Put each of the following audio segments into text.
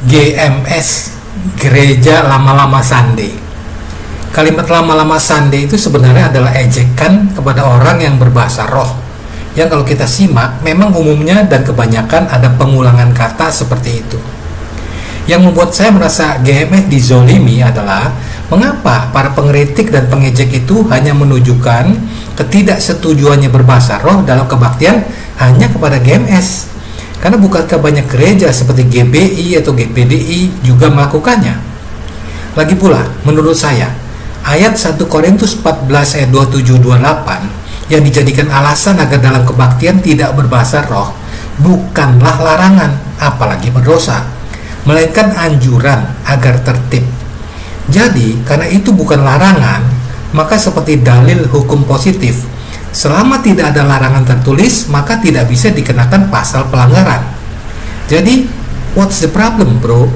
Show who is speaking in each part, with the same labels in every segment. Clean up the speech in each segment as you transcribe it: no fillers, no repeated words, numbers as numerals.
Speaker 1: GMS, Gereja Lama-Lama Sunday. Kalimat lama-lama Sunday itu sebenarnya adalah ejekan kepada orang yang berbahasa roh, yang kalau kita simak memang umumnya dan kebanyakan ada pengulangan kata seperti itu. Yang membuat saya merasa GMS dizolimi adalah mengapa para pengkritik dan pengejek itu hanya menunjukkan ketidaksetujuannya berbahasa roh dalam kebaktian hanya kepada GMS. Karena bukankah banyak gereja seperti GBI atau GPDI juga melakukannya? Lagi pula, menurut saya, ayat 1 Korintus 14 ayat 27-28 yang dijadikan alasan agar dalam kebaktian tidak berbahasa roh bukanlah larangan, apalagi berdosa, melainkan anjuran agar tertib. Jadi, karena itu bukan larangan, maka seperti dalil hukum positif, selama tidak ada larangan tertulis, maka tidak bisa dikenakan pasal pelanggaran. Jadi, what's the problem, bro?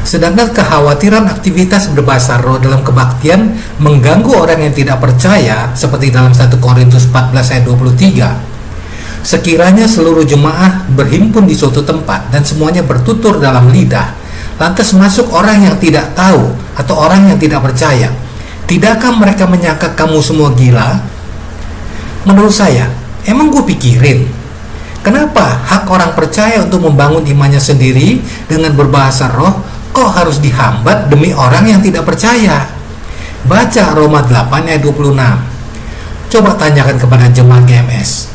Speaker 1: Sedangkan kekhawatiran aktivitas berbahasa roh dalam kebaktian mengganggu orang yang tidak percaya, seperti dalam 1 Korintus 14 ayat 23. Sekiranya seluruh jemaah berhimpun di suatu tempat dan semuanya bertutur dalam lidah, lantas masuk orang yang tidak tahu atau orang yang tidak percaya, tidakkah mereka menyangka kamu semua gila? Menurut saya, emang gue pikirin, kenapa hak orang percaya untuk membangun imannya sendiri dengan berbahasa roh kok harus dihambat demi orang yang tidak percaya? Baca Roma 8 ayat 26. Coba tanyakan kepada jemaat GMS,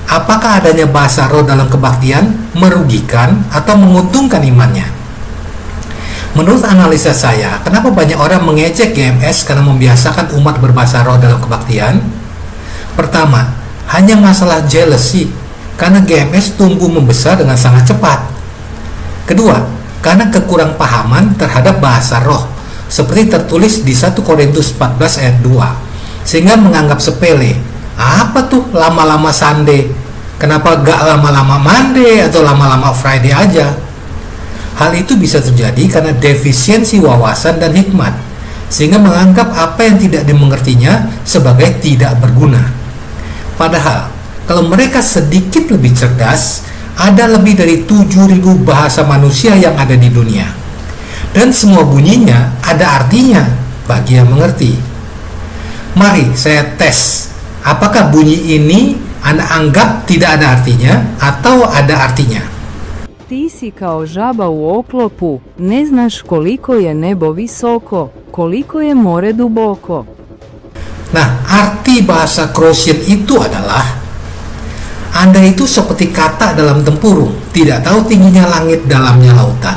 Speaker 1: apakah adanya bahasa roh dalam kebaktian merugikan atau menguntungkan imannya? Menurut analisa saya, kenapa banyak orang mengejek GMS karena membiasakan umat berbahasa roh dalam kebaktian? Pertama, hanya masalah jealousy, karena GMS tumbuh membesar dengan sangat cepat. Kedua, karena kekurang pahaman terhadap bahasa roh, seperti tertulis di 1 Korintus 14 ayat 2, sehingga menganggap sepele. Apa tuh lama-lama Sunday? Kenapa gak lama-lama Monday atau lama-lama Friday aja? Hal itu bisa terjadi karena defisiensi wawasan dan hikmat, sehingga menganggap apa yang tidak dimengertinya sebagai tidak berguna. Padahal, kalau mereka sedikit lebih cerdas, ada lebih dari 7.000 bahasa manusia yang ada di dunia. Dan semua bunyinya ada artinya bagi yang mengerti. Mari saya tes, apakah bunyi ini Anda anggap tidak ada artinya atau ada artinya?
Speaker 2: Ti si kao žaba u oklopu, ne znaš koliko je nebo visoko, koliko je more duboko.
Speaker 1: Nah, arti bahasa Croatian itu adalah Anda itu seperti katak dalam tempurung, tidak tahu tingginya langit, dalamnya lautan.